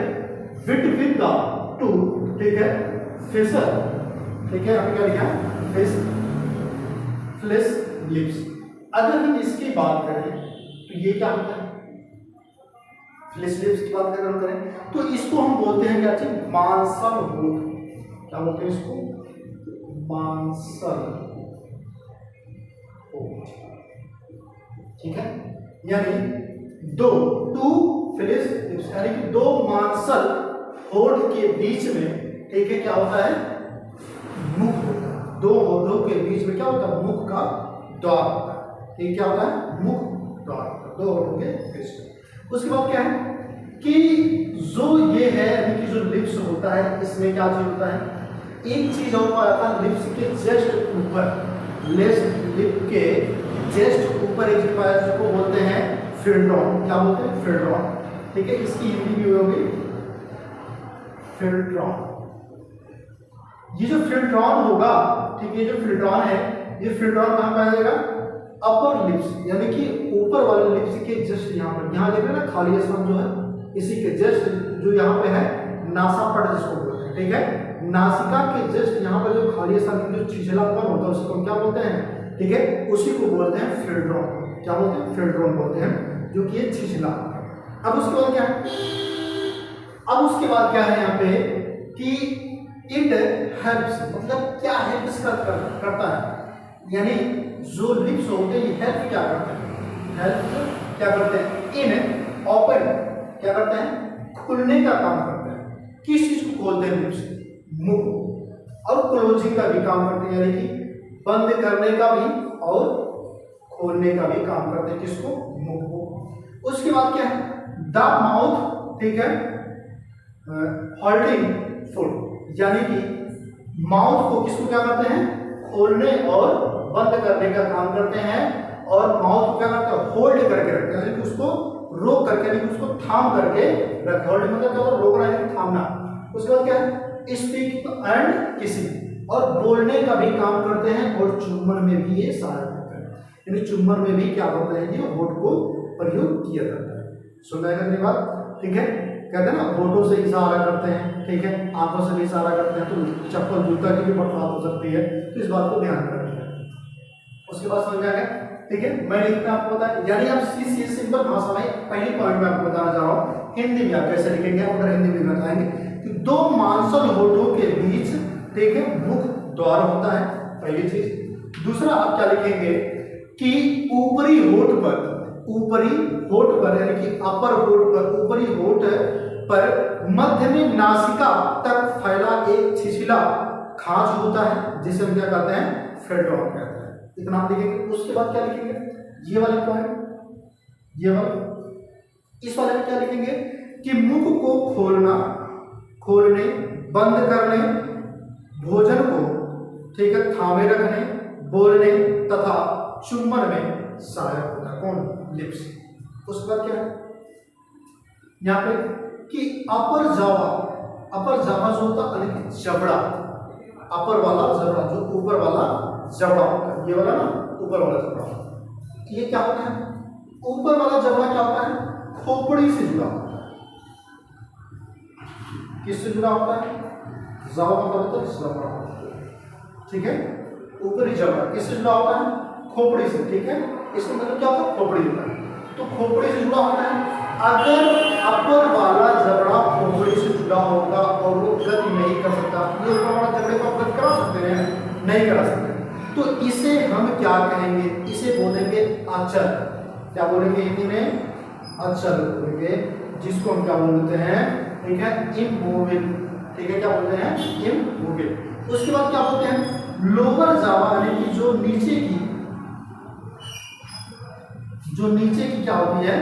फिट विद द टू, ठीक है, फिशर, ठीक है, आपने क्या लिखा है, फिश फ्लेश लिप्स। अगर हम इसकी बात करें तो ये क्या होता है, फ्लेश लिप्स की बात करें तो इसको हम बोलते हैं क्या चीज, मांसल होठ, क्या बोलते हैं इसको, मांसल होठ, ठीक है। यानी दो टू फ्लेश लिप्स, यानी कि दो मांसल होठ के बीच में, ठीक है, क्या होता है, मुख होता है। दो होठों के बीच में क्या होता है, मुख का द्वार होता है, ठीक, क्या होता है, मुख द्वार होता है, दो होठों के बीच में। उसके बाद क्या है कि जो ये है, यानी कि जो लिप्स होता है, इसमें क्या चीज होता है, एक चीज और पाया था लिप्स के जस्ट ऊपर, लिप के जस्ट ऊपर एक चीज पाया जिसको बोलते हैं फिल्ट्रॉन, क्या बोलते हैं, फिल्ट्रॉन, ठीक है। इसकी हिंदी भी होगी फिल्ट्रॉन। ये जो फिल्ट्रॉन होगा, ठीक है, जो फिल्ट्रॉन है, ये फिल्ट्रॉन कहाँ पाया जाएगा, अपर लिप्स, यानी कि ऊपर वाले लिप्स के जस्ट यहाँ पर, यहाँ देख रहे हैं ना खाली स्थान जो है, इसी के जस्ट जो यहाँ पे है नासापट जिसको बोलते हैं, ठीक है। नासिका के जस्ट यहाँ पर जो खाली स्थान जो छिछलापन होता है उसको हम क्या बोलते हैं, ठीक है, उसी को बोलते हैं फिल्ट्रॉन, क्या बोलते हैं, फिल्ट्रॉन बोलते हैं, जो कि ये छिछला। अब उसके बाद क्या है, अब उसके बाद क्या है यहाँ पे कि इट हेल्प्स, मतलब क्या हेल्प्स करता है, यानी जो लिप्स होते हैं ये हेल्प क्या करते हैं, हेल्प क्या करते हैं, इन ओपन, क्या करते हैं, खुलने का काम करते हैं। किस चीज को खोलते हैं लिप्स, मुख, और क्लोजिंग का भी काम करते हैं, यानी कि बंद करने का भी और खोलने का भी काम करते हैं, किसको, मुख को। उसके बाद क्या है, द माउथ, ठीक है, होल्डिंग फूड, यानी कि माउथ को किसको क्या करते हैं, खोलने और बंद करने का काम करते हैं, और माउथ को क्या करते हैं, होल्ड करके रखते हैं, यानी कि उसको रोक करके, यानी कि उसको थाम करके रखते हैं। होल्ड मतलब क्या होता है, रोकना यानी थामना। उसके बाद क्या है, स्पीकिंग एंड किसिंग, और बोलने का भी काम करते हैं, और चुम्बन में भी ये सहायक होता है, यानी चुम्बन में भी क्या होता है, ये होठ को प्रयोग किया जाता है। सुना करने के बाद, ठीक है, कहते हैं ना होठों से इशारा करते हैं, ठीक है, आंखों से भी इशारा करते हैं, तो चप्पल जूता की भी बरसात हो सकती है, तो इस बात को ध्यान रखिए। उसके बाद समझ आ गया, ठीक है। मैं लिखता आपको बता, यानी आप सी सिंपल भाषा में पहली पॉइंट में आपको बताना चाह रहा हूँ, हिंदी में आप कैसे लिखेंगे, अगर हिंदी में लिखना चाहेंगे कि दो मांसल होठों के बीच, ठीक है, मुख द्वार होता है, पहली चीज। दूसरा आप क्या लिखेंगे कि ऊपरी होठ पर, ऊपरी होठ पर, यानी कि अपर होठ पर, ऊपरी होठ पर मध्य में नासिका तक फैला एक छिछला खांच होता है, जिसे हम क्या कहते हैं, फिल्ट्रॉन कहते हैं। इतना आप लिखेंगे। उसके बाद क्या लिखेंगे, ये वाले पॉइंट, ये वाला, इस वाले में क्या लिखेंगे कि मुख को खोलना, खोलने, बंद करने, भोजन को ठीक है, थामे रखने, बोलने तथा चुम्बन में सहायक होता है। कौन? लिप्स। उसके बाद क्या है यहाँ पे कि अपर जावा जो होता है यानी कि जबड़ा, अपर वाला जबड़ा, जो ऊपर वाला जबड़ा होता है, ये वाला ना ऊपर वाला जबड़ा, ये क्या होता है? ऊपर वाला जबड़ा क्या होता है? खोपड़ी से जुड़ा होता है। किससे जुड़ा होता है? जावा मतलब होता है जबड़ा, ठीक है, ऊपरी जबड़ा किससे जुड़ा होता है? खोपड़ी से, ठीक है, इसका मतलब क्या होता है? खोपड़ी होता है, तो खोपड़ी से जुड़ा होता है। अगर अपर वाला जबड़ा खोपड़ी से जुड़ा होगा और वो गति नहीं कर सकता, ये ऊपर वाला जबड़े को आप गति करा सकते हैं? नहीं करा सकते, तो इसे हम क्या कहेंगे? इसे बोलेंगे अचल। क्या बोलेंगे हिंदी में? अचल बोलेंगे, जिसको हम क्या बोलते हैं? ठीक है, इममूवेबल। ठीक है, क्या बोलते हैं? इममूवेबल। उसके बाद क्या बोलते हैं? लोअर जावा यानी कि जो नीचे की क्या होती है?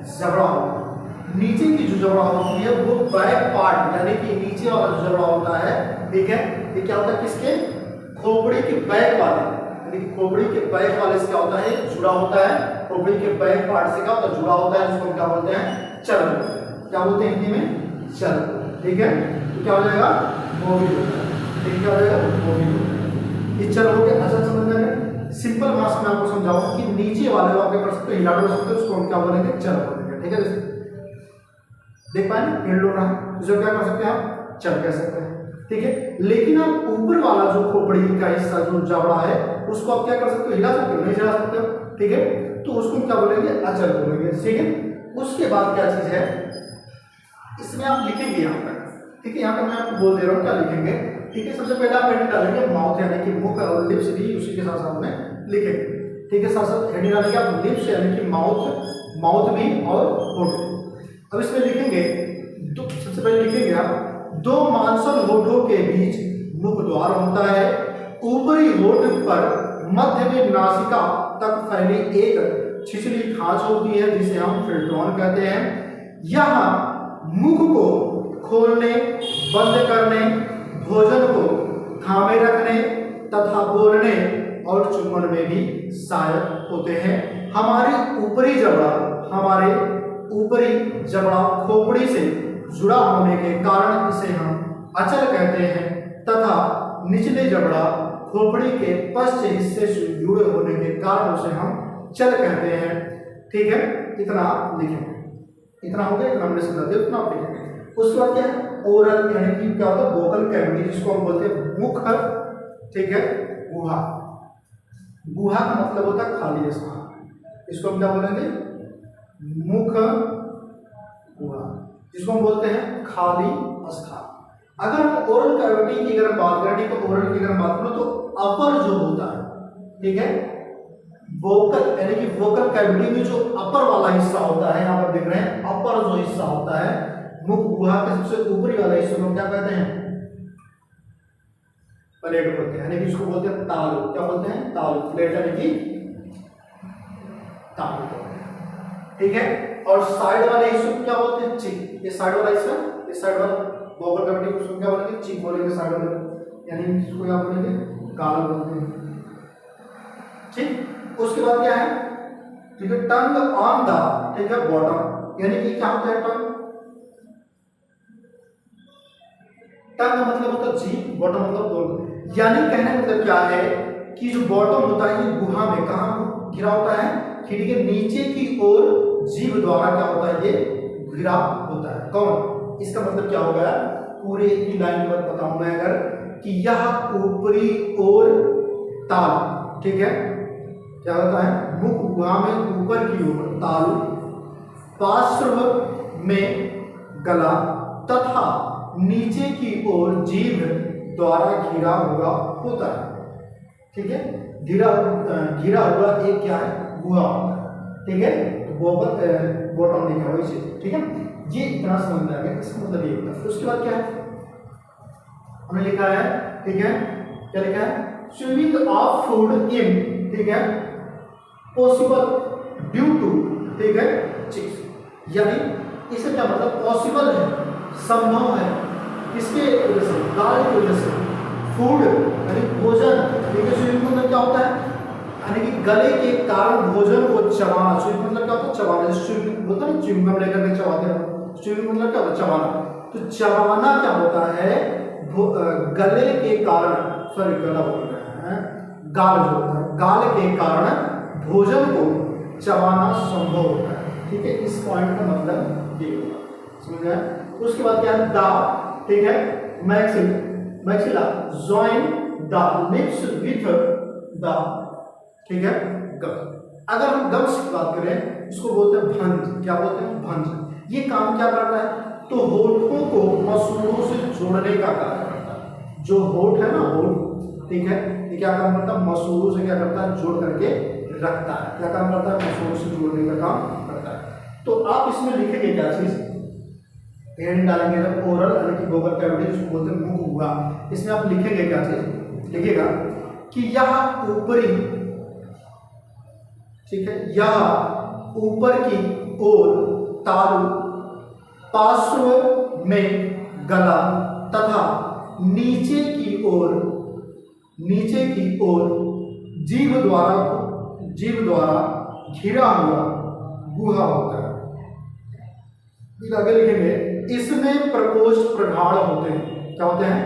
जबड़ा होता है। नीचे की जो जबड़ा होती है वो बैक पार्ट यानी कि नीचे वाला जो जबड़ा होता है, ठीक है, ये क्या होता है? किसके? खोपड़ी के बैक वाले, यानी कि खोपड़ी के बैक वाले से क्या होता है? जुड़ा होता है। खोपड़ी के बैक पार्ट से क्या होता है? जुड़ा होता है, जिसको हम क्या बोलते हैं? चल। क्या बोलते हैं हिंदी में? चल। ठीक है, तो क्या हो जाएगा? मोबिल होता है। ठीक, क्या हो जाएगा? मोबिल होता है। ये चल हो गया। अच्छा, समझ में आया? सिंपल भाषा में आपको समझाऊंगा कि नीचे वाले को आप क्या कर सकते हो? हिला डोल सकते हो, उसको हम क्या बोलेंगे? चल बोलेंगे। ठीक है, देख पाए हिल डोल रहा है, इसको क्या कर सकते हैं आप? चल कह सकते हैं। ठीक है, लेकिन आप ऊपर वाला जो खोपड़ी का हिस्सा जो जबड़ा है उसको आप क्या कर सकते हो? हिला सकते हो? नहीं हिला सकते हो, ठीक है, तो उसको क्या बोलेंगे? अचल बोलेंगे। ठीक है, उसके बाद क्या चीज है इसमें आप लिखेंगे यहाँ पर, ठीक है, यहाँ पर मैं आपको बोल दे रहा हूँ क्या लिखेंगे। ठीक है, सबसे पहले आप हेडिंग डालेंगे माउथ यानी कि मुख, और लिप्स भी उसी के साथ साथ में लिखेंगे। ठीक है, साथ साथ हेडिंग डालेंगे आप लिप्स यानी कि माउथ भी और होठ। अब इसमें लिखेंगे सबसे पहले लिखेंगे आप दो मांसल होठों के बीच मुख द्वार होता है। ऊपरी होठ पर मध्य में नासिका तक फैली एक छिछली खांच होती है जिसे हम फिल्ट्रॉन कहते हैं। यहाँ मुख को खोलने, बंद करने, भोजन को थामे रखने तथा बोलने और चुम्बन में भी सहायक होते हैं। हमारे ऊपरी जबड़ा खोपड़ी से जुड़ा होने के कारण इसे हम अचल कहते हैं तथा निचले जबड़ा खोपड़ी के पश्च हिस्से से जुड़े होने के कारण उसे हम चल कहते हैं। ठीक है, इतना लिखेंगे। इतना हो गया, इतना हमने समझा दिया, इतना आप लिखेंगे। उसके बाद क्या है? ओरल यानी कि क्या होता है? वोकल कैविटी, जिसको हम बोलते हैं मुख, ठीक है, गुहा। गुहा का मतलब होता है खाली स्थान, इसको हम क्या बोलेंगे? मुख गुहा, जिसको हम बोलते हैं खाली स्थान। अगर हम ओरल कैविटी की अगर बात करें, तो ओरल की अगर बात करो तो अपर जो होता है, ठीक है, वोकल यानी कि वोकल कैविटी में जो अपर वाला हिस्सा होता है, यहाँ पर देख रहे हैं अपर जो हिस्सा होता है मुख गुहा के सबसे ऊपरी वाला हिस्सा को क्या कहते हैं? प्लेट बोलते हैं, यानी कि इसको बोलते हैं तालु। क्या बोलते हैं? तालु। प्लेट यानी कि तालु, ठीक है। और साइड वाले हिस्से को क्या बोलते हैं? चिक। ये साइड वाला हिस्सा, इस साइड वाला वोकल कैविटी को क्या बोलेंगे? चिक बोलेंगे साइड वाले, यानी इसको क्या बोलेंगे? गाल बोलते हैं। ठीक, उसके बाद क्या है? ठीक है, टंग ऑन द, ठीक है, बॉटम, यानी कि क्या होता है टंग? टंग मतलब होता है जीभ, बॉटम मतलब दोनों। यानी कहने मतलब क्या है कि जो बॉटम होता है ये गुहा में कहाँ घिरा होता है? खिड़की के नीचे की ओर जीभ द्वारा क्या होता है? ये घिरा होता है। कौन? इसका मतलब क्या होगा? पूरे की लाइन में बताऊं मैं अगर कि यह ऊपरी ओर ताल, ठीक है, क्या होता है? मुख गुहा में ऊपर की ओर तालु, पार्श्व में गला तथा नीचे की ओर जीभ द्वारा घिरा हुआ होता है। ठीक है, घिरा हुआ एक क्या है? गुहा होता है। ठीक है, तो बॉटम लिखा हुआ इसे, ठीक है, ये इतना समझ में आ गया, इसका मतलब ये होता है। उसके बाद क्या है हमने लिखा है? ठीक है, क्या लिखा है? स्विमिंग ऑफ फूड इन, ठीक है, पॉसिबल ड्यू टू, ठीक है, चिक्स। यानी इससे क्या मतलब? पॉसिबल है, संभव है, किसके वजह से? गाल की वजह से, फूड यानी भोजन, ठीक है। स्वीट मतलब क्या होता है, यानी कि गले के कारण भोजन को चबाना। स्वीट मतलब क्या होता है, चबाना। स्वीट बोलते हैं ना, च्युइंगम लेकर के चबाते हैं, स्वीट मतलब क्या होता है, चबाना। तो चबाना क्या होता है, गले के कारण, सॉरी गला बोल रहे हैं, गाल जो होता है, गाल के कारण भोजन को चबाना संभव होता है, ठीक है। इस पॉइंट का मतलब ये होगा, समझ गए। उसके बाद क्या है, दा, ठीक है, maxilla join the lips with the, ठीक है, गम। अगर हम गम्स की बात करें, इसको बोलते हैं भंज। क्या बोलते हैं, भंज। ये काम क्या करता है, तो होठों को मसूड़ों से जोड़ने का कार्य करता है। जो होठ है ना, होठ, ठीक है, ये क्या काम करता है, मसूड़ों से क्या करता है, जोड़ करके रखता है। क्या काम करता है, मसूड़ों से जोड़ने का काम करता है। तो आप इसमें लिखेंगे क्या चीज, हेडिंग डालेंगे तो ओरल यानी कि वोकल कैविटी, जिसको बोलते हैं मुख हुआ। इसमें आप लिखेंगे क्या चीज, लिखिएगा कि यह ऊपरी, ठीक है, यह ऊपर की ओर तालु, पार्श्व में गला तथा नीचे की ओर जीभ द्वारा घिरा हुआ गुहा होता है। फिर आगे लिखेंगे, इसमें प्रकोष्ठ प्रगाढ़ होते हैं। क्या होते हैं,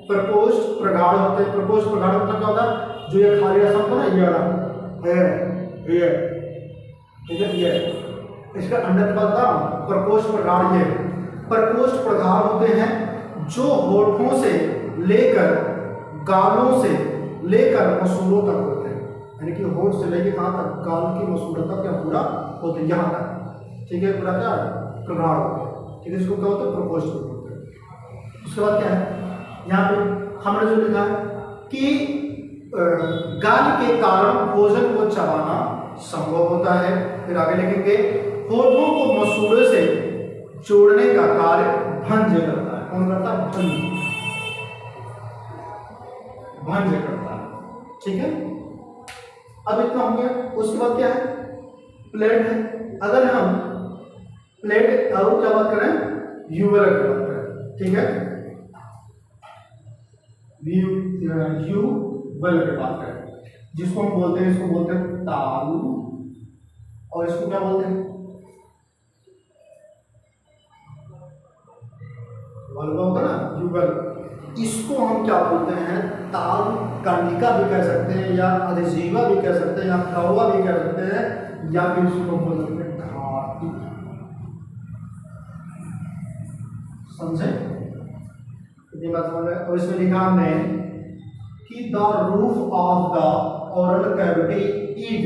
प्रकोष्ठ प्रगाढ़ होते हैं। प्रकोष्ठ प्रगाढ़ मतलब क्या होता है, जो ये खाली रसम होता है ना, ये वाला ये, ठीक है, ये इसका अंडर पता प्रकोष्ठ प्रगाढ़। ये प्रकोष्ठ प्रगाढ़ होते हैं जो होठों से लेकर गालों से लेकर मसूड़ों तक होते हैं, यानी कि होठ से लेकर कहाँ तक, गाल की मसूड़ों तक क्या पूरा होते हैं, यहाँ तक, ठीक है, पूरा क्या प्रगाढ़ होते हैं, ठीक है। इसको क्या होता है, प्रकोष्ठ होते हैं। उसके बाद क्या है, यहाँ पे हमने जो लिखा है कि गाल के कारण भोजन को चबाना संभव होता है। फिर आगे लिखेंगे, होठों को मसूड़े से जोड़ने का कार्य भंज करता है। कौन करता है, भंज करता है, ठीक है। अब इतना हो गया। उसके बाद क्या है, प्लेट है। अगर हम प्लेट और क्या बात करें, यूवेल की बात करें, ठीक है, यूवेल की बात करें, जिसको हम बोलते हैं, इसको बोलते हैं तालु, और इसको क्या बोलते हैं, वल्वा होता है ना, यूवेल। इसको हम क्या बोलते हैं, तालु कंडिका भी कह सकते हैं, या अधिजीवा भी कह सकते हैं, या कौवा भी कह सकते हैं, या फिर इसको बोल सकते हैं घाटी। समझे, ये बात समझ में। और इसमें लिखा हमने कि the roof of the oral cavity is,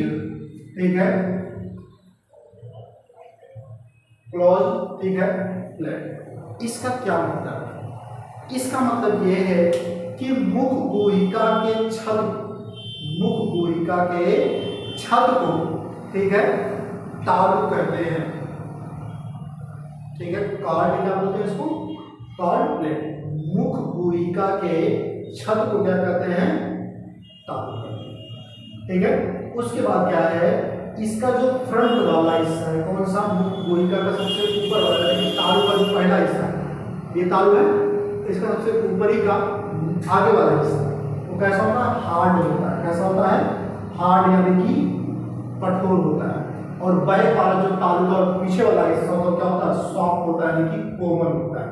ठीक है, क्लोज, ठीक है, फ्लैट। इसका क्या मतलब है, इसका मतलब ये है कि मुख गुहिका के छत को, ठीक है, तालु कहते हैं, ठीक है। कार्ड क्या बोलते हैं इसको, कार्ड प्लेट। मुख गुहिका के छत को क्या कहते हैं, तालु कहते हैं, ठीक है। उसके बाद क्या है, इसका जो फ्रंट वाला हिस्सा है, कौन सा, मुख गुहिका का सबसे ऊपर वाला, यानी तालु का जो पहला हिस्सा है, ये तालु है, इसका सबसे ऊपरी का आगे वाला हिस्सा वो कैसा होता है, हार्ड होता है। कैसा होता है, हार्ड यानी कि कठोर होता है। और बैक वाला जो तालु का पीछे वाला हिस्सा होता है, क्या होता है, सॉफ्ट होता है, यानी कि कोमल होता है,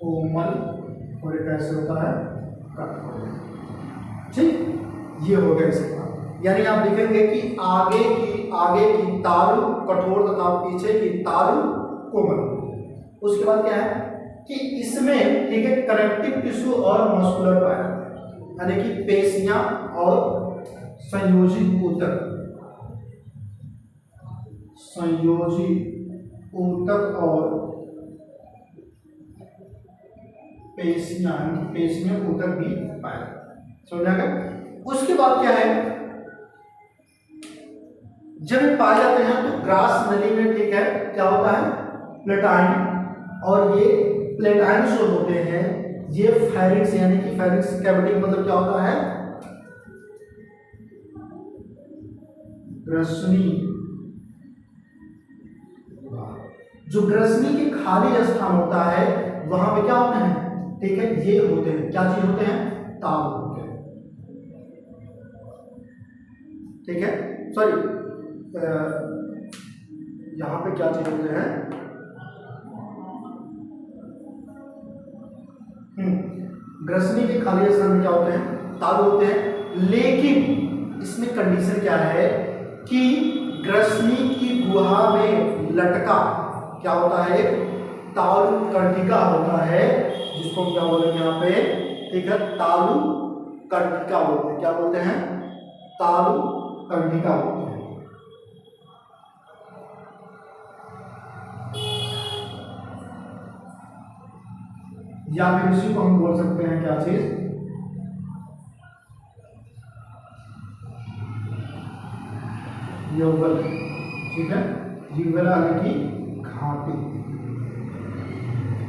कोमल। और ये कैसे होता है, कठोर, ठीक। ये हो गया इसका, यानी आप लिखेंगे कि आगे की तालु कठोर तथा पीछे की तालु कोमल। उसके बाद क्या है कि इसमें, ठीक है, कनेक्टिव टिश्यू और मस्कुलर पाया, यानी कि पेशियां और संयोजी ऊतक और पेशियां ऊतक भी पाया, समझा गया। उसके बाद क्या है, जब पाए जाते हैं तो ग्रास नली में, ठीक है, क्या होता है, प्लेटाइन। और ये प्लेटाइन जो होते हैं, ये फेरिक्स, यानी कि फेरिक्स कैविटी मतलब क्या होता है, ग्रसनी। जो ग्रसनी के खाली स्थान होता है, वहां पे क्या होते हैं, ठीक है, ये होते हैं क्या चीज होते हैं, ताल होते हैं। ठीक है, सॉरी यहां पे क्या चीज होते हैं, ग्रसनी के खाली स्थान में क्या होते हैं, तालु होते हैं। लेकिन इसमें कंडीशन क्या है कि ग्रसनी की गुहा में लटका क्या होता है, तालु कर्णिका होता है, जिसको हम क्या बोलेंगे यहाँ पे, ठीक है, तालु कर्णिका बोलते हैं। क्या बोलते हैं, तालु कर्णिका बोलते हैं। या फिर इसी को हम बोल सकते हैं क्या चीज, युगल। ठीक है, युगल आगे की घाटी।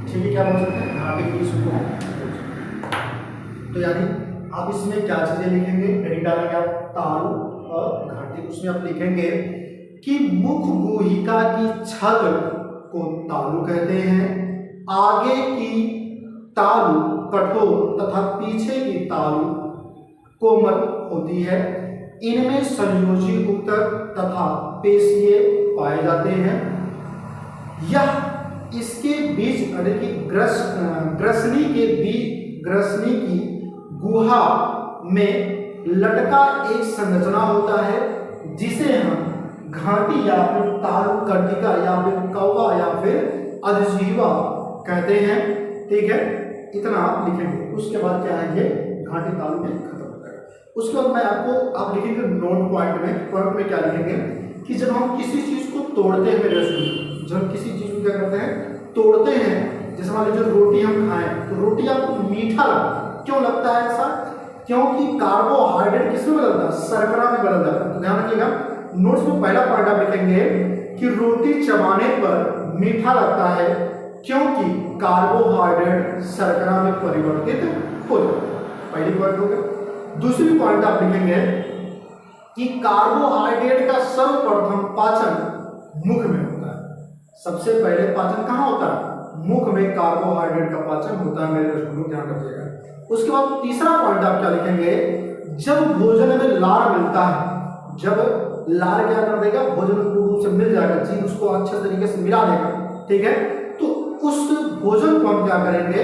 ठीक है, क्या बोल सकते हैं, घाटी की इसको। तो यानी आप इसमें क्या चीजें लिखेंगे, हेडिंग डालेंगे आप तालु और घाटी। उसमें आप लिखेंगे कि मुख गुहिका की छत को तालु कहते हैं, आगे की तालु कठोर तथा पीछे की तालु कोमल होती है। इनमें संयोजी ऊतक तथा पेशिये पाए जाते हैं। यह इसके बीच यानी कि ग्रसनी के बीच, ग्रसनी की गुहा में लटका एक संरचना होता है, जिसे हम घाटी या फिर तालु कर्णिका या फिर कौवा या फिर अधिजीवा कहते हैं। ठीक है, इतना आप लिखेंगे। उसके बाद क्या है, ये घाटी तालु में खत्म हो जाएगा। उसके बाद मैं आपको, आप लिखेंगे नोट पॉइंट में, पॉइंट में क्या लिखेंगे कि जब हम किसी चीज को तोड़ते हैं मेरे स्टूडेंट, जब हम किसी चीज को क्या करते हैं, तोड़ते हैं, जैसे मान लीजिए रोटी हम खाएं तो रोटी आपको मीठा लगता है। क्यों लगता है ऐसा, क्योंकि कार्बोहाइड्रेट किसमें बदलता है, शर्करा में बदल जाता है। तो ध्यान रखिएगा, नोट्स में पहला पॉइंट आप लिखेंगे कि रोटी चबाने पर मीठा लगता है क्योंकि कार्बोहाइड्रेट शर्करा में परिवर्तित हो जाता है। पहली पॉइंट हो गया। दूसरी पॉइंट आप लिखेंगे कि कार्बोहाइड्रेट का सर्वप्रथम पाचन मुख में होता है। सबसे पहले पाचन कहाँ होता है, मुख में कार्बोहाइड्रेट का पाचन होता है। मेरे स्टूडेंट ध्यान रखिएगा। उसके बाद तीसरा पॉइंट आप क्या लिखेंगे, जब भोजन में लार मिलता है, जब लार क्या कर देगा, भोजन रूप से मिल जाएगा, जीव उसको अच्छे तरीके से मिला देगा। ठीक है, तो उस भोजन को हम क्या करेंगे,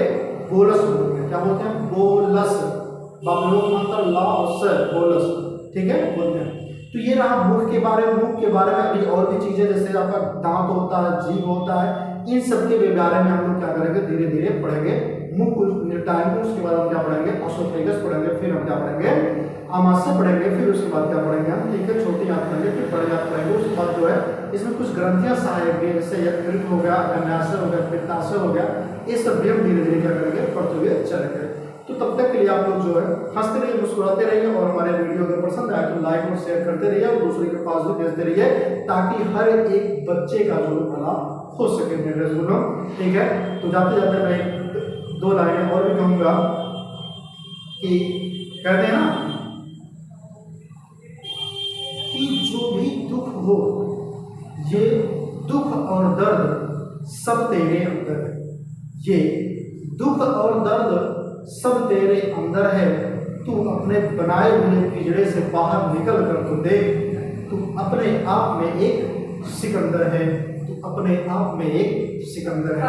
बोलस बोलेंगे। क्या बोलते हैं, बोलस, अंतर ला और स, बोलस। ठीक है, बोलते हैं। तो ये रहा मुख के बारे में। मुख के बारे में अभी और भी चीजें, जैसे आपका दांत होता है, जीभ होता है, इन सब के बारे में हम लोग क्या करेंगे, धीरे धीरे पढ़ेंगे। मुख को निपटाएंगे, उसके बाद हम क्या पढ़ेंगे, एसोफेगस पढ़ेंगे, फिर हम क्या पढ़ेंगे, आमाशय पढ़ेंगे, फिर उसके बाद क्या पढ़ेंगे हम, ठीक है, छोटी आंत पढ़ेंगे, फिर बड़ी आंत पढ़ेंगे। उसके बाद जो है इसमें कुछ ग्रंथियां सहायक भी, जैसे यकृत हो गया, अन्नाशय हो गया, पित्ताशय हो गया, ये सब भी हम धीरे धीरे क्या करेंगे, पढ़ते हुए चलेंगे। तो तब तक के लिए आप लोग जो है हंसते रहिए, मुस्कुराते रहिए, और हमारे वीडियो अगर पसंद आए तो लाइक और शेयर करते रहिए और दूसरे के पास भी भेजते रहिए, ताकि हर एक बच्चे का जो भला हो सके मेरे स्टूडेंटों। ठीक है, तो जाते जाते मैं दो लाइनें और भी कहूँगा कि कहते हैं ना कि जो भी दुख हो, ये दुख और दर्द सब तेरे अंदर है। ये दुख और दर्द सब तेरे अंदर है। तू अपने बनाए हुए पिंजरे से बाहर निकल कर तो देख, तू अपने आप में एक सिकंदर है। तू अपने आप में एक सिकंदर है।